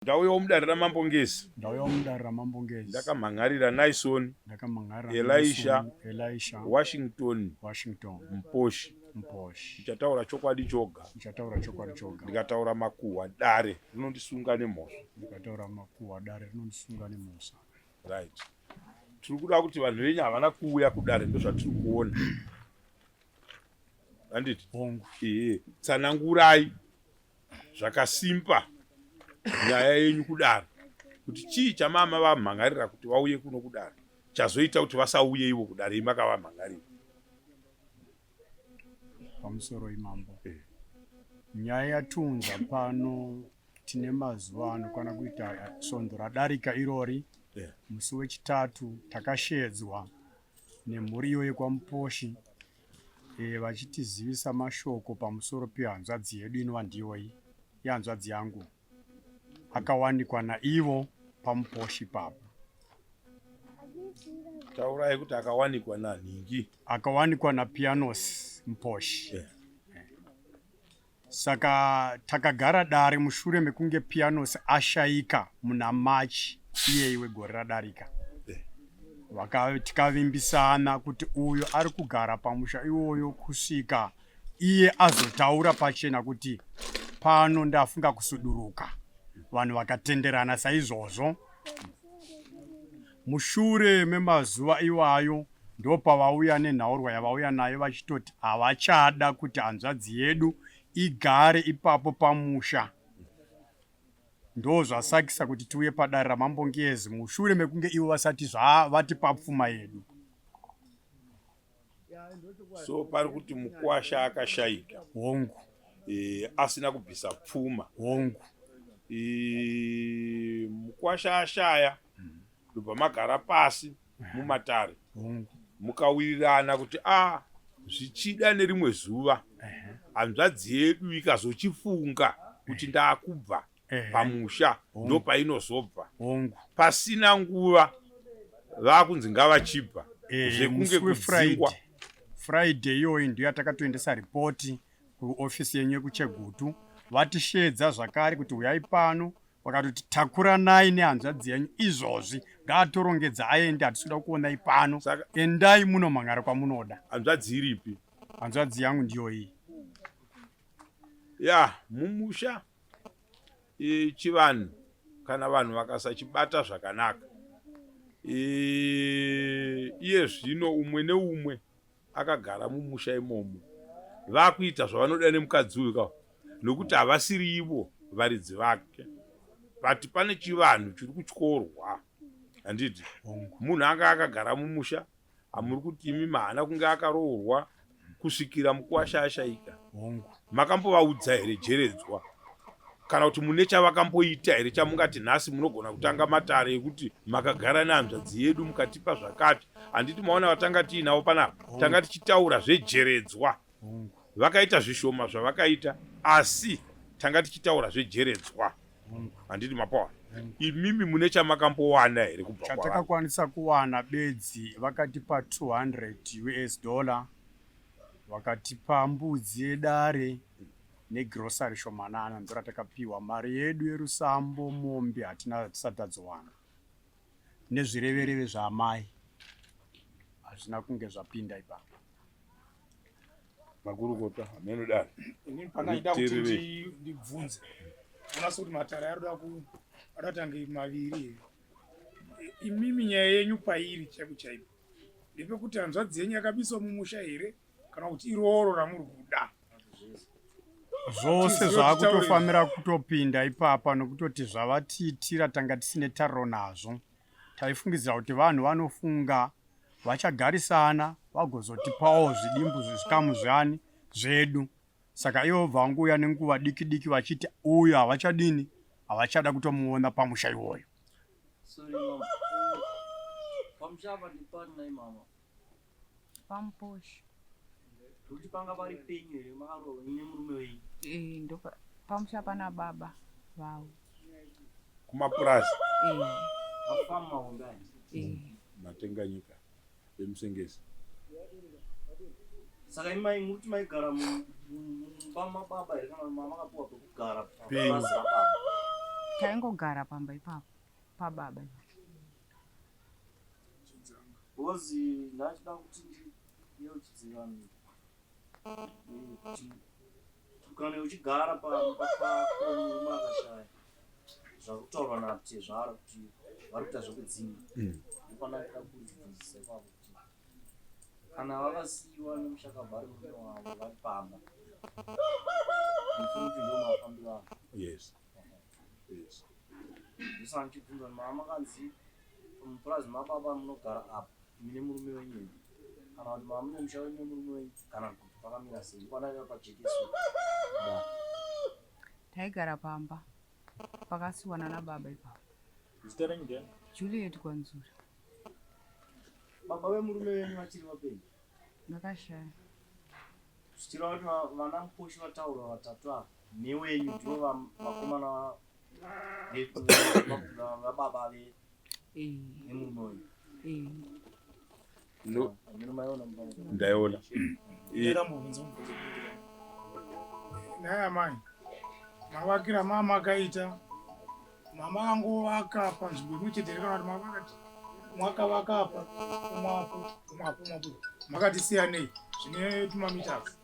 Ndau yomudare ramambongezi. Ndau yomudare ramambongezi. Ndakamhangarira Naison, Elisha, Washington, Mposhi. Ndichataura chokwadi choga. Ndikataura makuhwa dare rinondisunga nemhosva. Right. Tiri kuda kuti vanhu venyu havana kuuya kudare, ndozvatiri kuona. Handiti? Tsanangurai zvakasimba nyaya yenyu kudare. Kuti chii chamama vamhangarira kuti vauye kuno kudare, chazoita kuti vasauye ivo kudare imakavamhangarira. Pamusoro imambo. Nyaya yatiunza pano tine mazuva anokwana kuita svondo radarika irori. Musi wechitatu takashedzwa nemhuriyo yekwaMuposhi vachitizivisa mashoko pamusoro pehanzvadzi yedu inova ndiyoyi yehanzvadzi yangu akawanikwa naivo paMuposhi papa. Taurai kuti akawanikwa nanhingi. Akawanikwa naPianos Muposhi. Saka takagara dare mushure mekunge Pianos ashayika muna Machi iyeye wegore radarika. Tikavimbisana kuti uyo ari kugara pamusha iwoyo kusvika iye azotaura pachena kuti pano ndafunga kusuduruka. Vanhu vakatenderana saizvozvo. Mushure memazuva iwayo ndopavauya nenhaurwa yavauya nayo vachitoti havachada kuti hanzvadzi yedu igare ipapo pamusha. Ndozvasakisa kuti tiuye padare ramambongezi mushure mekunge ivo vasati vati papfuma yedu. So pari kuti mukwasha akashayika. Hongu. Asina kubvisa pfuma. Hongu. Mukwasha ashaya. Ndobva magara pasi mumatare. Mukawirirana kuti zvichida nerimwe zuva hanzvadzi yedu ikazochifunga kuti ndaakubva pamusha ndopainozobva. Pasina nguva vakunzi ngavachibva zvekunge kudzingwa. Friday iyoyi ndiyo yatakatoendesa ripoti kuofisi yenyu yekuChegutu. Vatishedza zvakare kuti uyai pano, vakatoti takuranai nehanzvadzi yenyu izvozvi, ngaatorongedza aende, hatisida kuonai pano, endai munomhangara kwamunoda. Hanzvadzi iripi? Hanzvadzi yangu ndiyo iyi. Mumusha chivanhu kana vanhu vakasachibata zvakanaka, iye zvino umwe neumwe akagara mumusha imomo vakuita zvavanoda nemukadzi uyu nokuti havasiri ivo varidzi vake. But pane chivanhu chiri kutyorwa. Handiti? Munhu anga akagara mumusha, hamuri kuti imi mahana kunge akaroorwa kusvikira mukwasha ashayika. Makambovaudza here jeredzwa? Kana kuti mune chavakamboita here chamungati nhasi munogona kutanga matare ekuti makagara nehanzvadzi yedu mukatipa zvakati? Handiti maona vatanga tiinavo panapa? Tanga tichitaura zvejeredzwa. Vakaita zvishoma zvavakaita, asi tanga tichitaura zvejeredzwa. Handiti mapawa? Imimi mune chamakambowana here kubva kwavari? Chatakakwanisa kuwana bedzi vakatipa $200, vakatipa mbudzi yedare negrosari shomanana ndoratakapiwa. Mari yedu yerusambo mombe hatina tisati tadziwana. Nezvirevereve zvaamai hazvina kunge zvapinda ipapo. Makurukota amenodaro. Ini pakaita kuti ndibvunze. Unaso kuti matare arotange maviri. Imimi nyaya yenyu pairi chaipo chaipo. Ndepekuti hanzvadzi yenyu yakabiswa mumusha here kana kuti iroro ramuri kuda? Zvose zvakutofamira kutopinda ipapa nokutoti zvavatiitira tanga tisine tariro nazvo. Taifungidzira kuti vanhu vanofunga vachagarisana vagozotipawo zvidimbu zvikamu zvani zvedu. Saka ivo vanguya nenguva diki diki vachiti uyu havachadini, havachada kutomuona pamusha iwoyo. Pamusha apa ndipani nai mama? Pamuposhi. Kuti panga pari penyu here makaro ine murume wenyu? Ndo pamusha pana baba vavo. Kumapurazi? Afama ungani? Matenganyika emusengesi. Saka imai muti maigara mumba mababa here kana mama akapuwa pekugara? taingogara pamba ipapo pababa. Bozi ndachida kuti ndiye uchidzivana kuti kana uchigara pamurume akashaya zvakutaurwa natezvara kuti vari kuita zvokudzinga ufanira kudzidzisa ipapo kuti kana vakasiyiwa nemushakabvari murume wavo vari pamba kuti ndio mafambiro. Yes. Ndisa ndichibvunza mama kanzi mupurazi mababa munogara apa mine murume wenyu kana kuti mama mune musha wenyu murume wenyu kana kuti pakamira sei kwanaka pajekeso. Taigara pamba pakasiwana nababa ipapo. Zita renyu ndiani? Juliet Kwanzura. Baba wemurume wenyu vachiri vapenyu? Vakashaya. Zvichireva kuti vana Muposhi vataura vatatu ava newenyu ndivo vakomana vababa vemurume wenyu. Ndaiona. Naye amai mavakira mama akaita mama angovaka panzvimbo imwe chete kana kuti mama akati mwakavaka apa umwapo makati siyanei zvine tumamitazi.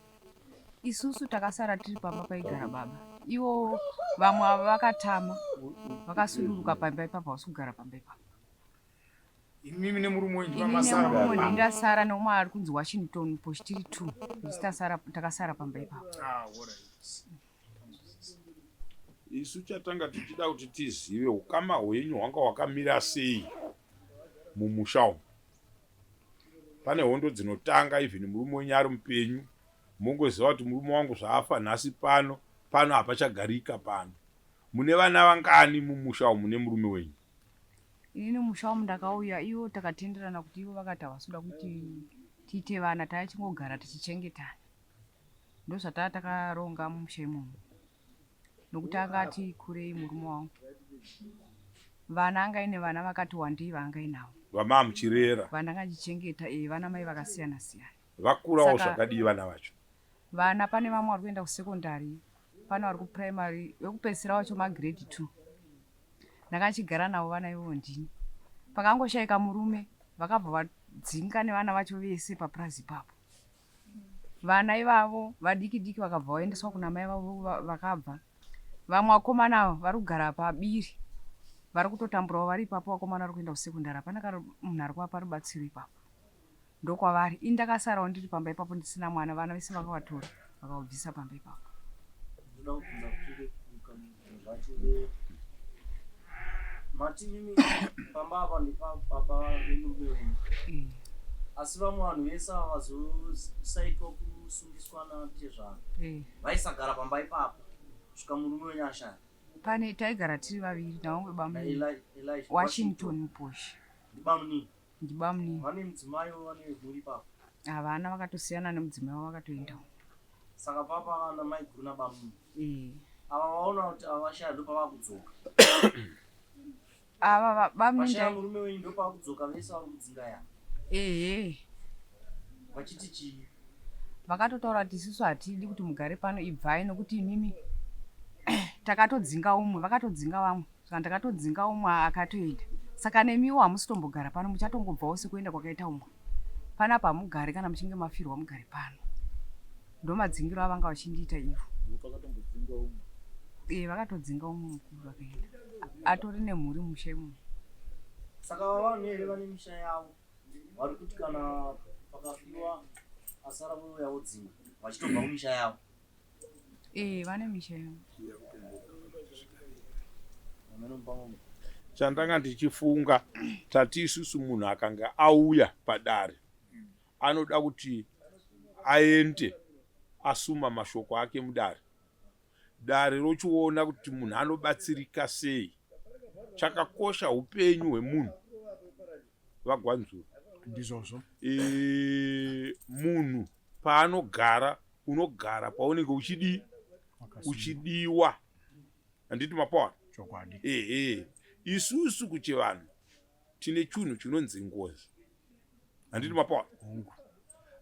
Isusu takasara tiri pamba paigara baba. Ivo vamwe ava vakatama vakasunduruka pamba ipapo vasugara pamba ipapo. Mimi nemurume wenyu Ini nemurume wenyu ndasara neumwe ari kunzi Washington Muposhi tiri 2. Takasara pamba ipapo. Isu chatanga tichida kuti tizive ukama hwenyu hwanga hwakamira sei mumusha umu. Pane hondo dzinotanga even murume wenyu ari mupenyu. Mungoziva kuti murume wangu zvaafa nhasi pano hapachagarika pano. Mune vana vangani mumusha umu nemurume wenyu? Ini musha umu ndakauya ivo takatenderana kuti ivo vakati havasuda kuti tiite vana taichingogara tichichengetana. Ndozvataa takaronga mumusha imomo. Nokuti angati kurei murume wangu. Vana anga ine vana vakati wandei vanga inavo. Vama muchirera. Vana ngachichengeta vana mai vakasiyana siyana. Vakurawo zvakadii vana vacho? Vana pane vamwe vari kuenda kusekondari, pane vari kuprimary, vekupedzisira vacho magrade 2. Ndakachigara navo vana ivovo ndini. Pakangoshayika murume vakabva vadzinga nevana vacho vese papurazi ipapo. Vana ivavo vadiki diki vakabva vaendeswa kuna mai vavo vakabva. Vamwe vakomana vari kugara pabiri. Vari kutotamburawo vari ipapo vakomana vari kuenda kusekondari. Hapana kana munhu ari kuvapa rubatsiro ipapo. Ndokwavari. Ini ndakasarawo ndiri pamba ipapo ndisina mwana, vana vese vakavatora vakabvisa pamba ipapo. Ndoda kubvunza kuti zvacho mati mimi pamba apa ndipababa vemurume wenyu. Asi vamwe vanhu vese avazosaitwa kusungiswa natezvaro vaisagara pamba ipapo kusvika murume wenyu ashaya. Pane taigara tiri vaviri naumwe bamuni Washington Muposhi. Ndibamuni. Ndibamuni. Vane mudzimai vane mhuri ipapo? Havana, vakatosiyana nemudzimai wavo vakatoendawo. Saka papa vana mai guru nabamuni. Ava vaona kuti avashaya ndo pavakudzoka. Ava bamuni vashaya murume wenyu ndo pavakudzoka vese vari kudzinga ya. Vachiti chii? Vakatotaura kuti isusu hatidi kuti mugare pano, ibvai nokuti imimi takatodzinga umwe, vakatodzinga vamwe. Saka ndakatodzinga umwe akatoenda. Saka nemiwo hamusitombogara pano, muchatongobvawo sekuenda kwakaita umwe. Panapa hamugare kana muchinge mafirwa mugare pano. Ndo madzingiro avanga vachindiita ivo. Vakatodzinga umwe mukuru vakaenda. Atori nemhuri musha imomo. Saka vanhu here vane misha yavo vari kuti kana pakafiwa asara vouya vodzinga vachitobva mumisha yavo. Vane misha yavo. Chandanga ndichifunga tati isusu munhu akanga auya padare anoda kuti aende asuma mashoko ake mudare. Dare rochiona kuti munhu anobatsirika sei. Chakakosha upenyu hwemunhu. Vagwanzura. Ndizvozvo. Munhu paanogara unogara paunenge uchidiwa. Handiti mapawana? Chokwadi. Isusu kuchivanhu tine chinhu chinonzi ngozi. Handiti mapawana?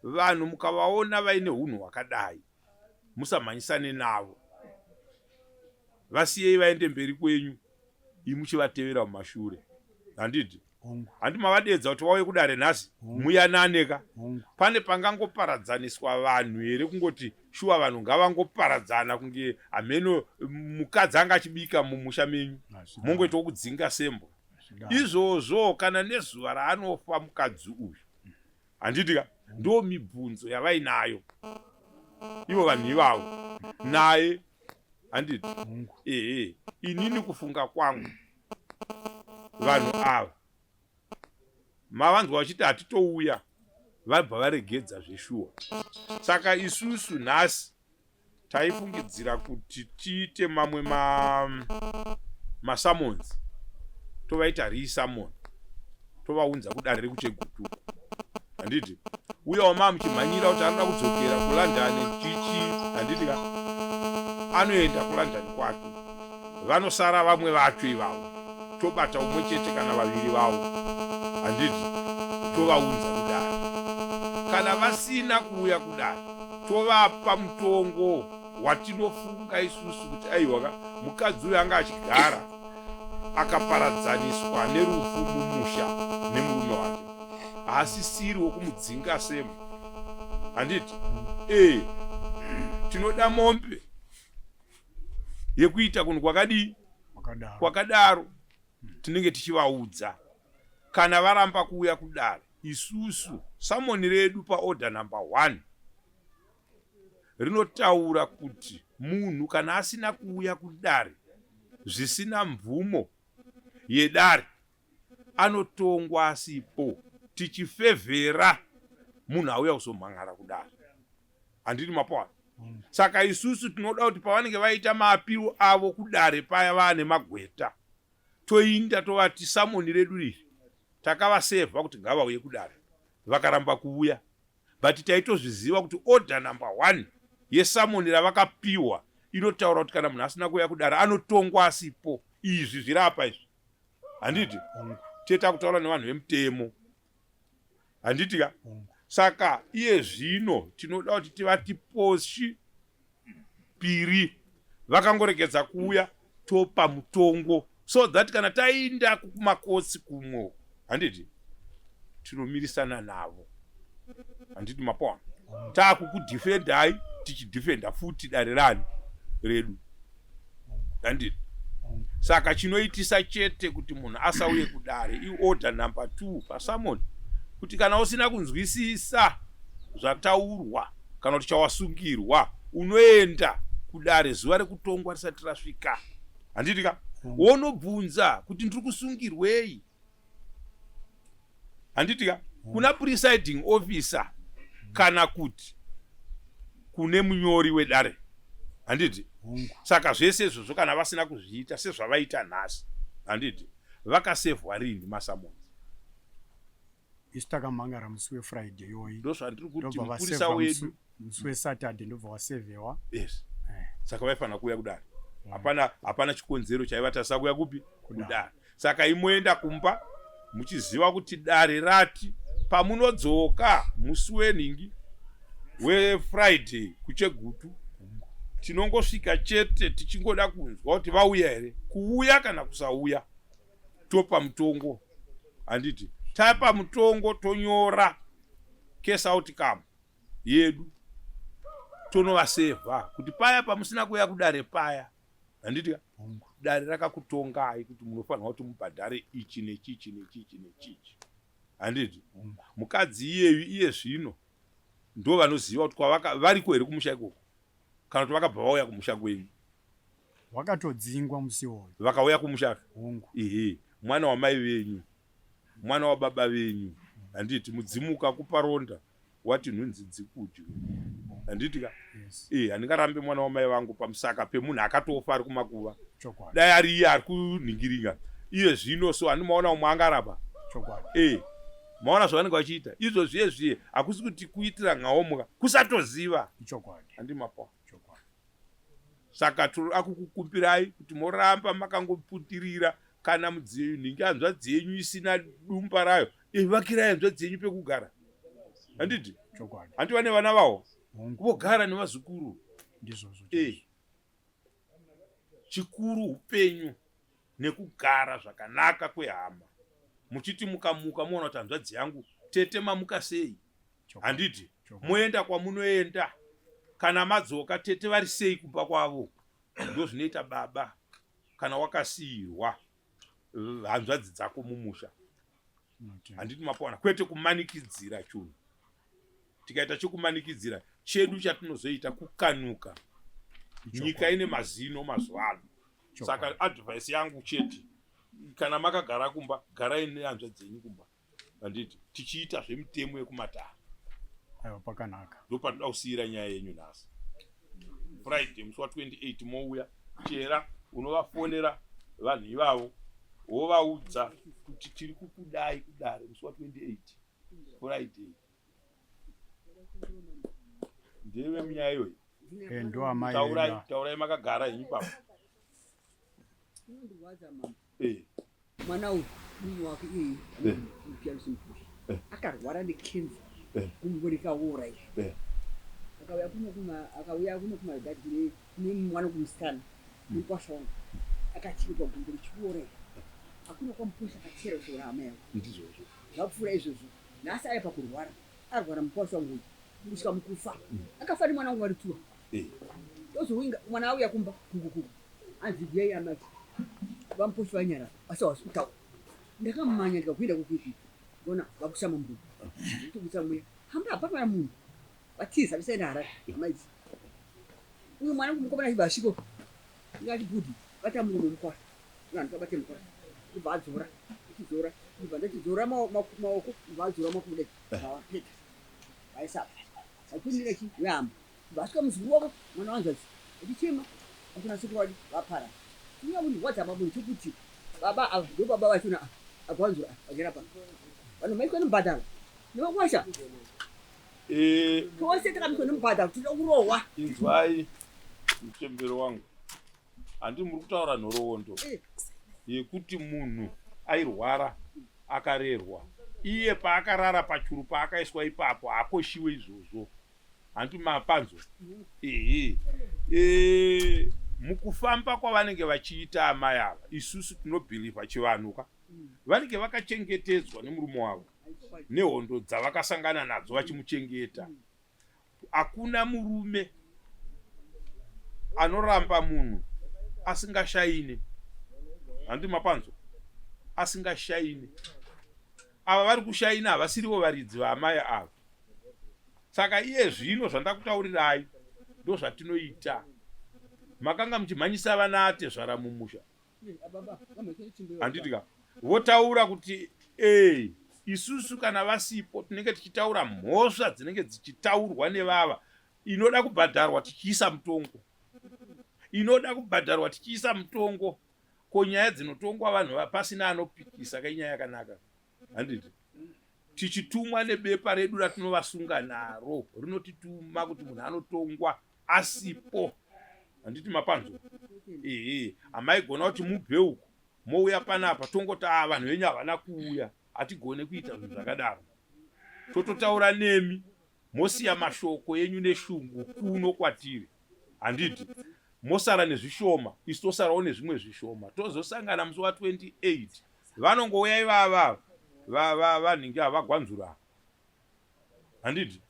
Vanhu mukavaona vaine hunhu hwakadai musamhanyisane navo. Vasiyei vaende mberi kwenyu. imuchivatevera mumashure. Handiti hongu handi mavadedza kuti wauye kudare nhasi muyananeka. hongu Pane pangangoparadzaniswa vanhu here kungoti shuwa vanhu ngavangoparadzana kunge hameno mukadzi anga achibika mumusha menyu mongoita kudzinga sembo izvozvo kana nezuva raanofa mukadzi uyu. Handitika ndo mibvunzo yavainayo ivo vanhu ivavo naye. Handiti inini kufunga kwangu vanhu ava mavanzwa vachiti hatitouya vabva varegedza zveshuwa. Saka isusu nhasi taifungidzira kuti tiite mamwe masamonzi tovaita risamon tovaunza kudare rekuchegutu. Handiti uyawo muchimhanyira kuti anoda kudzokera kuLondon chichi. Handitika anoenda kuLondon kwake, vanosara vamwe vacho ivavo, tobata umwe chete kana vaviri vavo. Handiti tovaunza kudare. Kana vasina kuuya kudare tovapa mutongo watinofunga isusu kuti aiwa mukadzi uyu anga achigara akaparadzaniswa nerufu mumusha nemurume wake, haasisiri wokumudzinga semo. Handiti tinoda mombe yekuita kunhu kwakadaro. Tinenge tichivaudza kana varamba kuuya kudare, isusu samoni redu paorder number 1 rinotaura kuti munhu kana asina kuuya kudare zvisina mvumo yedare anotongwa asipo, tichifevhera munhu auya kuzomhangara kudare. Handiti mapawana. Saka isusu tinoda kuti pavanenge vaita maapiro avo kudare paya vane magweta, toinda tovati samoni redu riri takavasevha kuti ngavauye kudare, vakaramba kuuya. But taitozviziva kuti order number 1 yesamoni ravakapiwa inotaura kuti kana munhu asina kuuya kudare anotongwa asipo. Izvi zvirapa izvi. Handiti teta kutaura nevanhu vemutemo. Handitika saka iye zvino tinoda kuti tivati poshi piri vakangoregedza kuuya topa mutongo, so that kana tainda kumakotsi kumwe, handiti tinomirisana navo. Handiti mapawana. Taakukudhifendai tichidhifenda futi dare rani redu. Handiti saka chinoitisa chete kuti munhu asauye kudare iorder number 2 pasamoni, kuti kana usina kunzwisisa zvataurwa kana kuti chawasungirwa unoenda kudare zuva rekutongwa risati rasvika. Handitika wonobvunza kuti ndiri kusungirwei. Handitika kuna presiding officer kana kuti kune munyori wedare. Handiti saka zvese izvozvo kana vasina kuzviita sezvavaita nhasi, handiti vakasevhwa rini masamonzi. isu takamhangara musi weFriday yoyi ndozvandiri kuti mupurisa wedu musi weSaturday ndobva wasevhewa. Yes. Saka vaifanira kuuya kudare. Hapana chikonzero chaivatarisa kuuya kupi kudare. Saka imoenda kumba muchiziva kuti dare rati pamunodzoka musi wenhingi weFriday kuchegutu tinongosvika chete tichingoda kunzwa kuti vauya here. Kuuya kana kusauya topa mutongo. Handiti tapa mutongo tonyora case outcome yedu tonovasevha kuti paya pamusina kuuya kudare paya. Handiti dare rakakutongai kuti munofanirwa kuti mubhadhare ichi nechichi nechichi nechichi. Handiti mukadzi iye zvino ndo vanoziva kuti variko here kumusha ikoko kana kuti vakabva vauya kumusha kwenyu. Vakatodzingwa musi woyo vakauya kumusha hongu. Mwana wamai venyu, mwana wababa venyu. Handiti mudzimuka kupa ronda wati nhunzi dzikudyo. Handitika handingarambe mwana wamai vangu pamusaka pemunhu akatofa ari kumakuva. Dai ari iye ari kunhingiringa iye zvino, so handimaona umwe angarapa. Maona zvavanenge vachiita izvo zviye hakusi kuti kuitira ngaomuka kusatoziva. Handimapa. Saka akukukumbirai kuti moramba makangoputirira. Kana nhingi hanzvadzi yenyu isina dumba rayo, vakirai hanzvadzi yenyu pekugara. Handiti handiva nevana vavo vogara nevazukuru. Chikuru upenyu nekugara zvakanaka kwehama. Muchiti mukamuka muona kuti hanzvadzi yangu tete mamuka sei, handiti moenda kwamunoenda, kana madzoka tete vari sei kumba kwavo. Ndo zvinoita baba kana wakasiyirwa hanzvadzi dzako mumusha, handiti mapawana, kwete kumanikidzira chinhu. Tikaita chokumanikidzira, chedu chatinozoita kukanuka. Nyika ine mazino mazuva ano. Saka advice yangu chete, kana makagara kumba, garai nehanzvadzi dzenyu kumba, handiti tichiita zvemutemo yekumatara. Aiwa, pakanaka. Ndo patinoda kusiyira nyaya yenyu nhasi. Friday musi wa28 mouya, chera unovafonera vanhu ivavo wovaudza kuti tiri kukudai kudare musi wa28 Friday. Ndeve munyaya iyoyi. Ndo amai. Taurai makagara henyu papo. Mwana uyu munhu wake akarwara nekenza kumboreka ora izvi akauya kuno kumadhadhi nemwana kumusikana nekwashaona akachirikwa gumbo richiora izvi hakuna kwamuposha akachera zora hama yavo Ndizvozvo. zvapfuura izvozvo nhasi aya pakurwara arwara mukwasha wangu kusvika mukufa akafa nemwana wangu vari tuwa tozowinga mwana auya kumba kungukungu anzi biyai amati vamuposhi vanyara asi wasi kutaura ndakamumanya ndikakuenda kukuiti ndona vakushama mbudu ndikuisa mweya hamba apapana munhu vatiza visaenda harari amaidzi uyu mwana kumukomana chibva asviko ingati bhudhi bata munhu nomukwasha vanhu kabate mukwasha ndibva adzora ichizora ndibva ndachizora maoko ndibva adzora makudai avapeta vaisapa akunira chi uyahamba ndibva asvika muzuru wako mwana wanzvadzi achichema akuna sekuradi vapara uya munhu wadzababa chekuti baba ava ndo baba vachona akwanzura vachirapa vanhu maitwa nemubhadharo nemakwasha tose takamiswa nemubhadharo tinoda kurohwa. Inzwai mutembero wangu, handi muri kutaura nhoroondo yekuti munhu airwara akarerwa iye paakarara pachuru paakaiswa ipapo akoshiwe izvozvo, handi mapanzo. Mukufamba kwavanenge vachiita amai ava, isusu tinobhilivha chivanhuka, vanenge vakachengetedzwa nemurume wavo nehondo dzavakasangana nadzo vachimuchengeta. Hakuna murume anoramba munhu asingashaine, handi mapanzo, asingashaine. Ava vari kushaina havasirivo varidzi vaamai ava. Saka iye zvino zvandakutaurirai ndo zvatinoita. Makanga muchimhanyisa vana atezvara mumusha, handitika votaura kuti isusu kana vasipo tinenge tichitaura mhosva dzinenge dzichitaurwa nevava, inoda kubhadharwa tichiisa mutongo, inoda kubhadharwa tichiisa mutongo. Ko nyaya dzinotongwa vanhu pasina anopikisa kainyaya yakanaka, handiti tichitumwa nebepa redu ratinovasunga naro rinotituma kuti munhu anotongwa asipo, handiti mapanzo. Hamaigona kuti mubve uku mouya panapa tongoti vanhu venyu havana kuuya, hatigone kuita zvinhu zvakadaro. Tototaura nemi mosiya mashoko enyu neshungu kuno kwatiri, handiti mosara nezvishoma, isu tosarawo nezvimwe zvishoma. Tozosangana musi wa28 vanongouya ivava vanhingi havagwanzura, handiti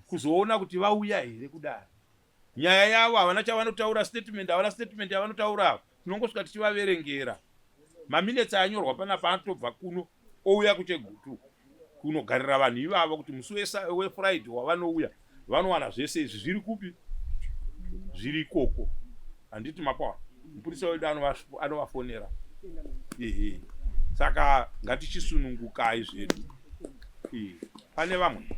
kuzoona kuti vauya here kudaro. Nyaya yavo havana chavanotaura, statement havana statement yavanotaura, tinongosvika tichivaverengera. Maminetsi anyorwa panapa anotobva kuno ouya kuchegutu kunogarira vanhu ivavo kuti musi weFriday wavanouya vanowana zvese izvi zviri kupi, zviri ikoko, handiti mapawa. Mupurisa wedu anovafonera. Saka ngatichisunungukai zvedu. Pane vamwe